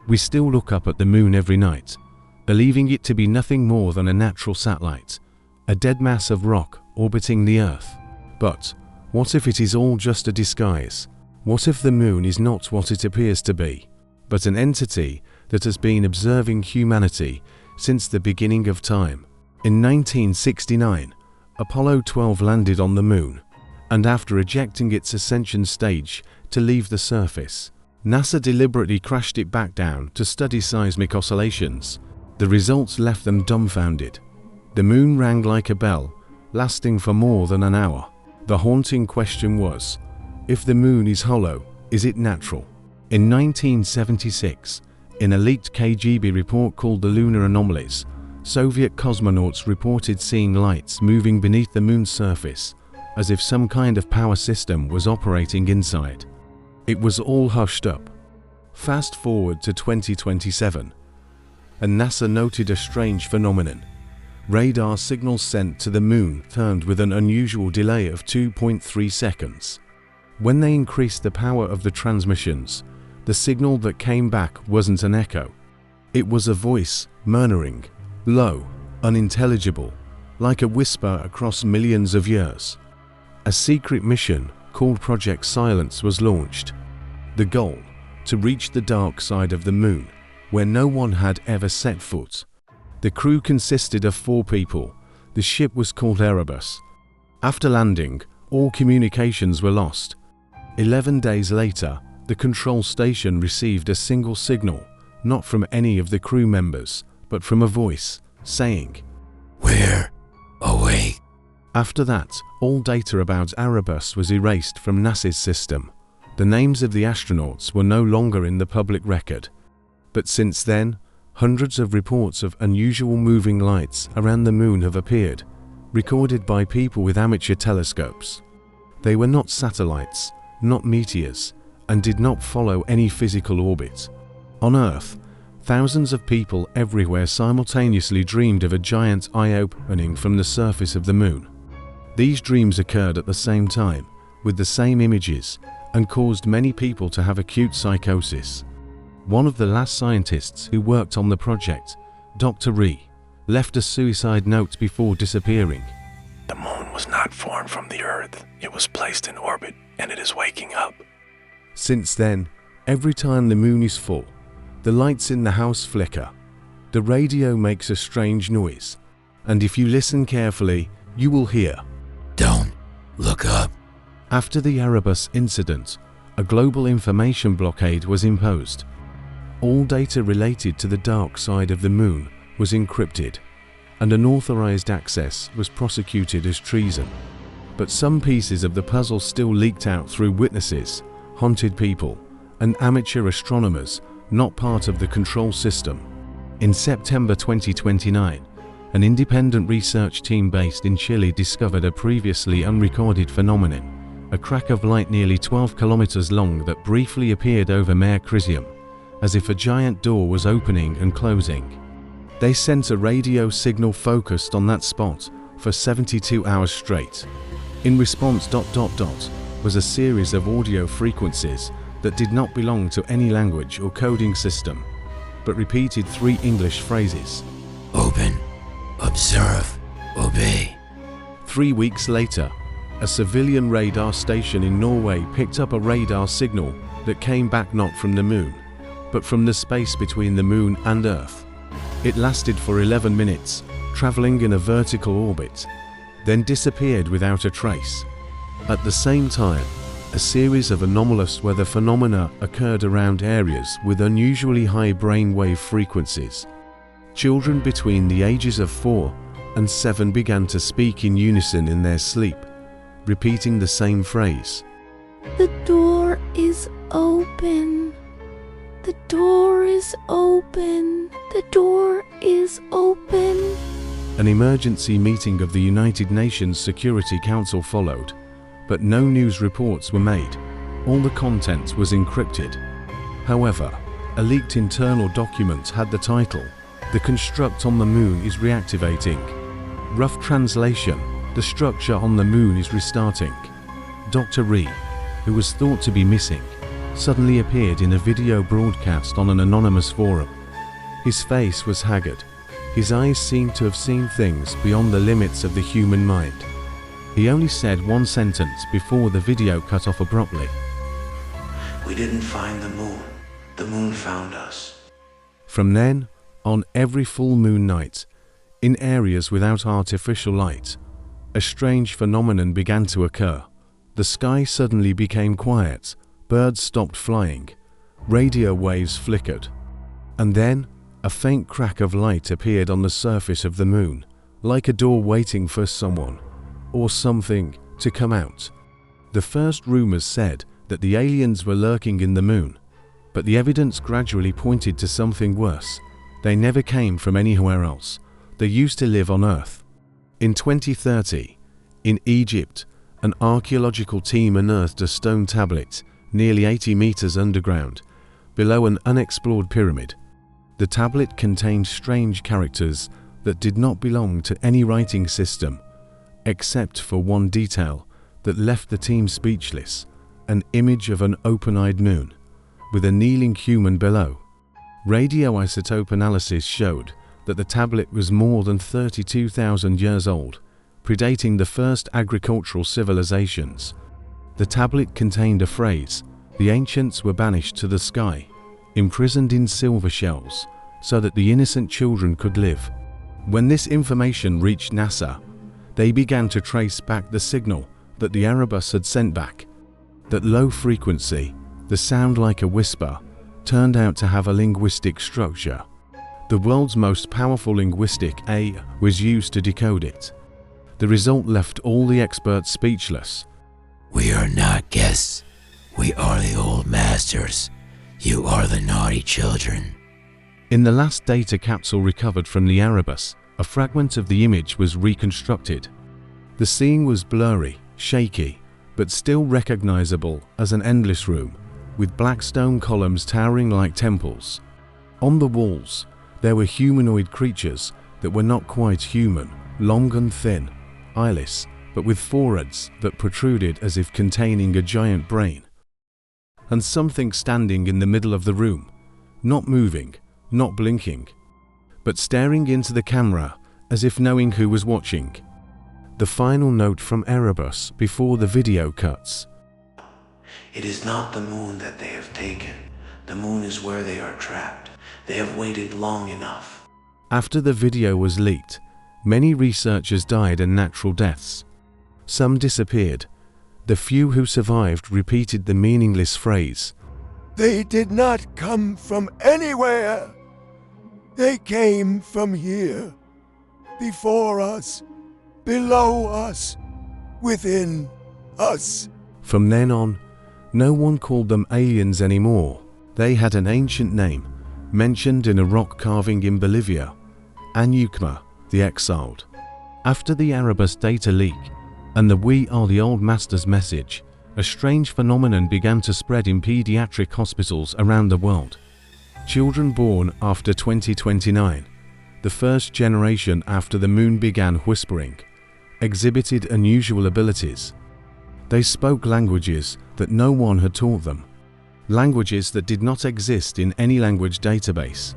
We still look up at the moon every night, believing it to be nothing more than a natural satellite, a dead mass of rock orbiting the Earth. But what if it is all just a disguise? What if the moon is not what it appears to be, but an entity that has been observing humanity since the beginning of time? In 1969, Apollo 12 landed on the moon, and after ejecting its ascension stage to leave the surface, NASA deliberately crashed it back down to study seismic oscillations. The results left them dumbfounded. The moon rang like a bell, lasting for more than an hour. The haunting question was, if the moon is hollow, is it natural? In 1976, in a leaked KGB report called the Lunar Anomalies, Soviet cosmonauts reported seeing lights moving beneath the moon's surface, as if some kind of power system was operating inside. It was all hushed up. Fast forward to 2027, and NASA noted a strange phenomenon. Radar signals sent to the moon turned with an unusual delay of 2.3 seconds. When they increased the power of the transmissions, the signal that came back wasn't an echo. It was a voice, murmuring, low, unintelligible, like a whisper across millions of years. A secret mission called Project Silence was launched. The goal, to reach the dark side of the moon, where no one had ever set foot. The crew consisted of 4 people. The ship was called Erebus. After landing, all communications were lost. 11 days later, the control station received a single signal, not from any of the crew members, but from a voice, saying, "We're awake." After that, all data about Erebus was erased from NASA's system. The names of the astronauts were no longer in the public record. But since then, hundreds of reports of unusual moving lights around the moon have appeared, recorded by people with amateur telescopes. They were not satellites, not meteors, and did not follow any physical orbit. On Earth, thousands of people everywhere simultaneously dreamed of a giant eye opening from the surface of the moon. These dreams occurred at the same time, with the same images, and caused many people to have acute psychosis. One of the last scientists who worked on the project, Dr. Ree, left a suicide note before disappearing. "The moon was not formed from the Earth. It was placed in orbit, and it is waking up." Since then, every time the moon is full, the lights in the house flicker. The radio makes a strange noise, and if you listen carefully, you will hear, "Don't look up." After the Erebus incident, a global information blockade was imposed. All data related to the dark side of the moon was encrypted, and unauthorized access was prosecuted as treason. But some pieces of the puzzle still leaked out through witnesses, haunted people, and amateur astronomers not part of the control system. In September 2029, an independent research team based in Chile discovered a previously unrecorded phenomenon, a crack of light nearly 12 kilometers long that briefly appeared over Mare Crisium, as if a giant door was opening and closing. They sent a radio signal focused on that spot for 72 hours straight. In response, ... was a series of audio frequencies that did not belong to any language or coding system, but repeated 3 English phrases: "Open, observe, obey." 3 weeks later, a civilian radar station in Norway picked up a radar signal that came back not from the moon, but from the space between the moon and Earth. It lasted for 11 minutes, traveling in a vertical orbit, then disappeared without a trace. At the same time, a series of anomalous weather phenomena occurred around areas with unusually high brainwave frequencies. Children between the ages of 4 and 7 began to speak in unison in their sleep, repeating the same phrase: "The door is open. The door is open. The door is open." An emergency meeting of the United Nations Security Council followed, but no news reports were made. All the content was encrypted. However, a leaked internal document had the title, "The construct on the moon is reactivating." Rough translation: the structure on the moon is restarting. Dr. Ree, who was thought to be missing, suddenly appeared in a video broadcast on an anonymous forum. His face was haggard. His eyes seemed to have seen things beyond the limits of the human mind. He only said one sentence before the video cut off abruptly. We didn't find the moon. The moon found us. From then on, every full moon night, in areas without artificial light, a strange phenomenon began to occur. The sky suddenly became quiet, birds stopped flying, radio waves flickered, and then a faint crack of light appeared on the surface of the moon, like a door waiting for someone or something to come out. The first rumors said that the aliens were lurking in the moon, but the evidence gradually pointed to something worse. They never came from anywhere else. They used to live on Earth. In 2030, in Egypt, an archaeological team unearthed a stone tablet nearly 80 meters underground, below an unexplored pyramid. The tablet contained strange characters that did not belong to any writing system, except for one detail that left the team speechless: an image of an open-eyed moon, with a kneeling human below. Radioisotope analysis showed that the tablet was more than 32,000 years old, predating the first agricultural civilizations. The tablet contained a phrase: the ancients were banished to the sky, imprisoned in silver shells, so that the innocent children could live. When this information reached NASA, they began to trace back the signal that the Erebus had sent back. That low frequency, the sound like a whisper, turned out to have a linguistic structure. The world's most powerful linguistic AI was used to decode it. The result left all the experts speechless. We are not guests. We are the old masters. You are the naughty children. In the last data capsule recovered from the Erebus, a fragment of the image was reconstructed. The scene was blurry, shaky, but still recognizable as an endless room, with black stone columns towering like temples. On the walls, there were humanoid creatures that were not quite human, long and thin, eyeless, but with foreheads that protruded as if containing a giant brain. And something standing in the middle of the room, not moving, not blinking, but staring into the camera as if knowing who was watching. The final note from Erebus before the video cuts. It is not the moon that they have taken. The moon is where they are trapped. They have waited long enough. After the video was leaked, many researchers died unnatural deaths. Some disappeared. The few who survived repeated the meaningless phrase, They did not come from anywhere. They came from here, before us, below us, within us. From then on, no one called them aliens anymore. They had an ancient name, mentioned in a rock carving in Bolivia: Anyukma, the exiled. After the Erebus data leak and the "We are the old masters" message, a strange phenomenon began to spread in pediatric hospitals around the world. Children born after 2029, the first generation after the moon began whispering, exhibited unusual abilities. They spoke languages that no one had taught them, languages that did not exist in any language database.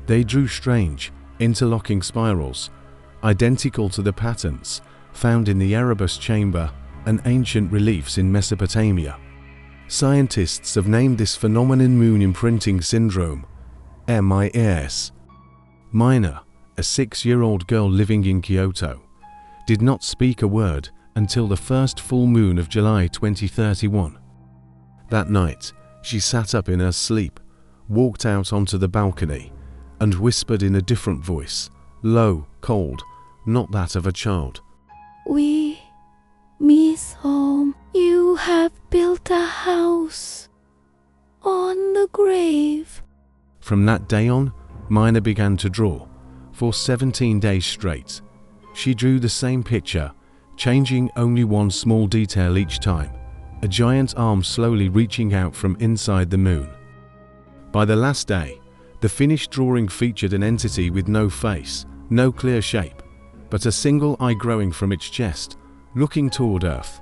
They drew strange, interlocking spirals, identical to the patterns found in the Erebus chamber and ancient reliefs in Mesopotamia. Scientists have named this phenomenon moon imprinting syndrome, MIS. Mina, a 6-year-old girl living in Kyoto, did not speak a word until the first full moon of July 2031. That night, she sat up in her sleep, walked out onto the balcony, and whispered in a different voice, low, cold, not that of a child. We miss home. You have built a house on the grave. From that day on, Mina began to draw. For 17 days straight, she drew the same picture, changing only one small detail each time, a giant arm slowly reaching out from inside the moon. By the last day, the finished drawing featured an entity with no face, no clear shape, but a single eye growing from its chest, looking toward Earth.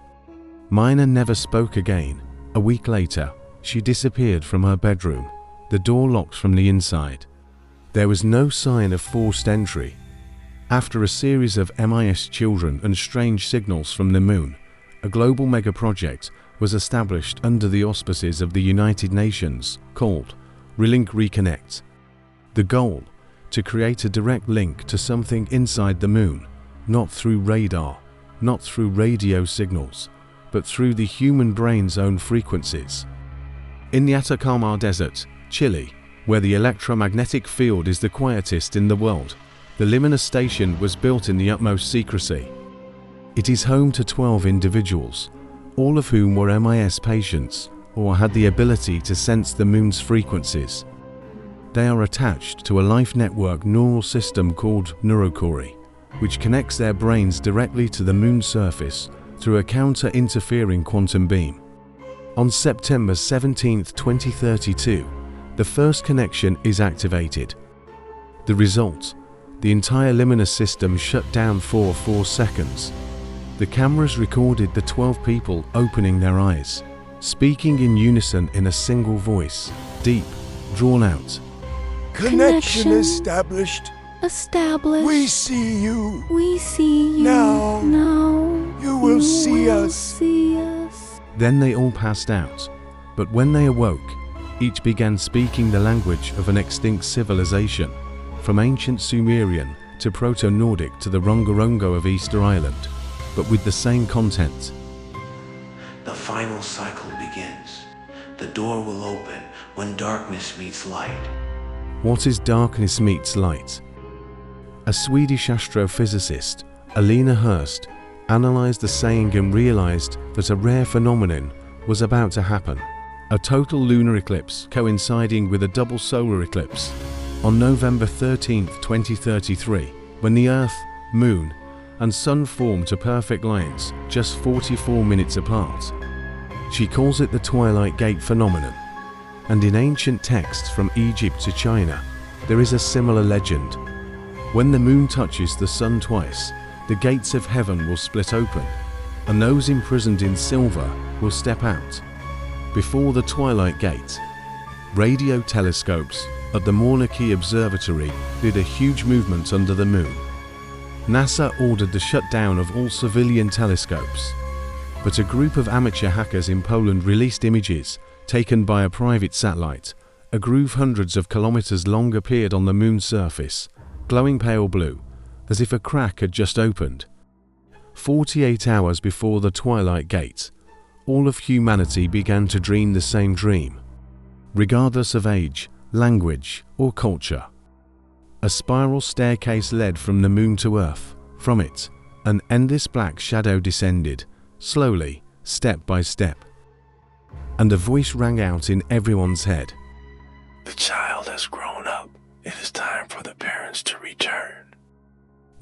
Mina never spoke again. A week later, She disappeared from her bedroom, the door locked from the inside. There was no sign of forced entry. After a series of MIS children and strange signals from the moon, a global mega-project was established under the auspices of the United Nations called Relink Reconnect. The goal: to create a direct link to something inside the moon, not through radar, not through radio signals, but through the human brain's own frequencies. In the Atacama Desert, Chile, where the electromagnetic field is the quietest in the world, the Luminous Station was built in the utmost secrecy. It is home to 12 individuals, all of whom were MIS patients or had the ability to sense the moon's frequencies. They are attached to a life network neural system called neurochore, which connects their brains directly to the moon's surface through a counter-interfering quantum beam. On September 17, 2032, the first connection is activated. The result: the entire luminous system shut down for 4 seconds. The cameras recorded the 12 people opening their eyes, speaking in unison in a single voice, deep, drawn out. Connection established. Established. We see you. We see you. Now. You will see us. See us. Then they all passed out, but when they awoke, each began speaking the language of an extinct civilization, from ancient Sumerian to Proto-Nordic to the Rongorongo of Easter Island, but with the same content. The final cycle begins. The door will open when darkness meets light. What is darkness meets light? A Swedish astrophysicist, Alina Hurst, analyzed the saying and realized that a rare phenomenon was about to happen. A total lunar eclipse coinciding with a double solar eclipse on November 13, 2033, when the Earth, Moon, and Sun form to perfect lines just 44 minutes apart. She calls it the Twilight Gate phenomenon. And in ancient texts from Egypt to China, there is a similar legend. When the moon touches the sun twice, the gates of heaven will split open, and those imprisoned in silver will step out. Before the Twilight Gate, radio telescopes at the Mauna Kea Observatory did a huge movement under the moon. NASA ordered the shutdown of all civilian telescopes, but a group of amateur hackers in Poland released images taken by a private satellite. A groove hundreds of kilometers long appeared on the moon's surface, glowing pale blue, as if a crack had just opened. 48 hours before the Twilight Gate, all of humanity began to dream the same dream, regardless of age, language, or culture. A spiral staircase led from the moon to Earth. From it, an endless black shadow descended, slowly, step by step. And a voice rang out in everyone's head. The child has grown up. It is time for the parents to return.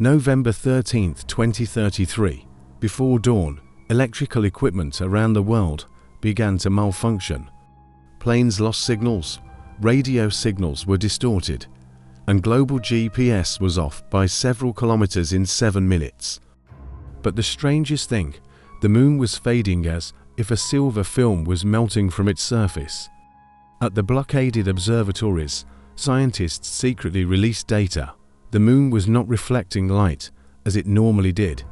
November 13, 2033. Before dawn, electrical equipment around the world began to malfunction. Planes lost signals, radio signals were distorted, and global GPS was off by several kilometers in 7 minutes. But the strangest thing, the moon was fading as if a silver film was melting from its surface. At the blockaded observatories, scientists secretly released data. The moon was not reflecting light as it normally did.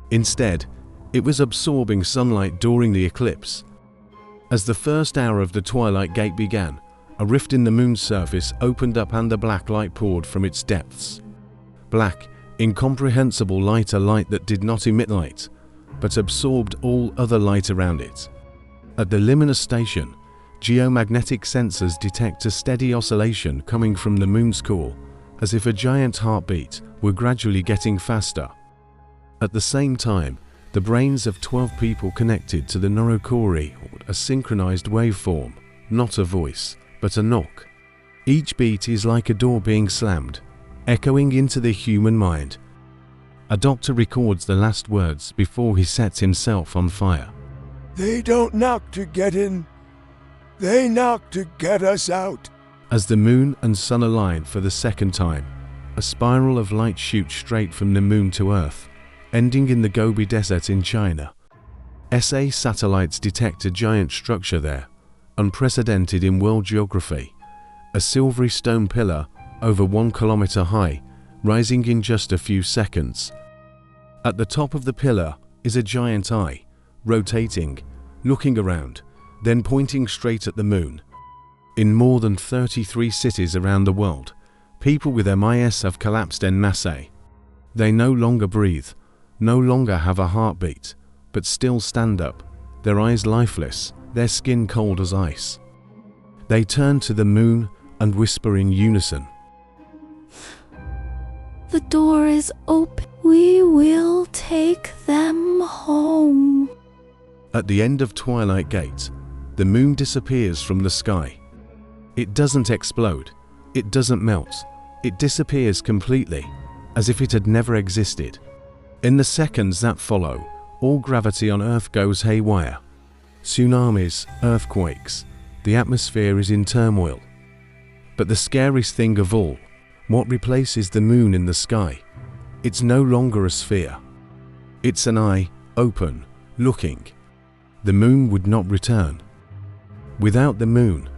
Instead, it was absorbing sunlight during the eclipse. As the first hour of the Twilight Gate began, a rift in the moon's surface opened up and the black light poured from its depths. Black, incomprehensible light, a light that did not emit light, but absorbed all other light around it. At the Luminous Station, geomagnetic sensors detect a steady oscillation coming from the moon's core, as if a giant heartbeat were gradually getting faster. At the same time, the brains of 12 people connected to the neurochore, a synchronized waveform, not a voice, but a knock. Each beat is like a door being slammed, echoing into the human mind. A doctor records the last words before he sets himself on fire. They don't knock to get in. They knock to get us out. As the moon and sun align for the second time, a spiral of light shoots straight from the moon to Earth, ending in the Gobi Desert in China. SA satellites detect a giant structure there, unprecedented in world geography. A silvery stone pillar over 1 kilometer high, rising in just a few seconds. At the top of the pillar is a giant eye, rotating, looking around, then pointing straight at the moon. In more than 33 cities around the world, people with MIS have collapsed en masse. They no longer breathe, no longer have a heartbeat, but still stand up, their eyes lifeless, their skin cold as ice. They turn to the moon and whisper in unison. The door is open. We will take them home. At the end of Twilight Gate, the moon disappears from the sky. It doesn't explode, it doesn't melt, it disappears completely, as if it had never existed. In the seconds that follow, all gravity on Earth goes haywire. Tsunamis, earthquakes, the atmosphere is in turmoil. But the scariest thing of all, what replaces the moon in the sky? It's no longer a sphere. It's an eye, open, looking. The moon would not return. Without the moon,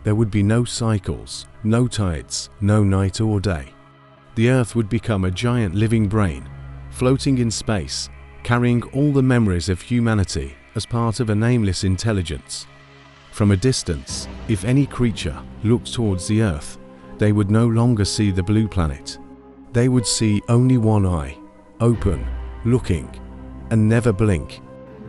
there would be no cycles, no tides, no night or day. The Earth would become a giant living brain, floating in space, carrying all the memories of humanity as part of a nameless intelligence. From a distance, if any creature looked towards the Earth, they would no longer see the blue planet. They would see only one eye, open, looking, and never blink.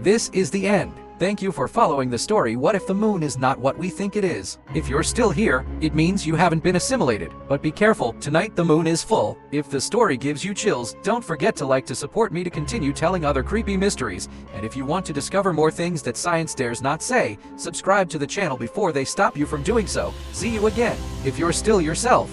This is the end. Thank you for following the story What If the Moon Is Not What We Think It Is. If you're still here, it means you haven't been assimilated. But be careful, tonight the moon is full. If the story gives you chills, don't forget to like to support me to continue telling other creepy mysteries. And if you want to discover more things that science dares not say, subscribe to the channel before they stop you from doing so. See you again, if you're still yourself.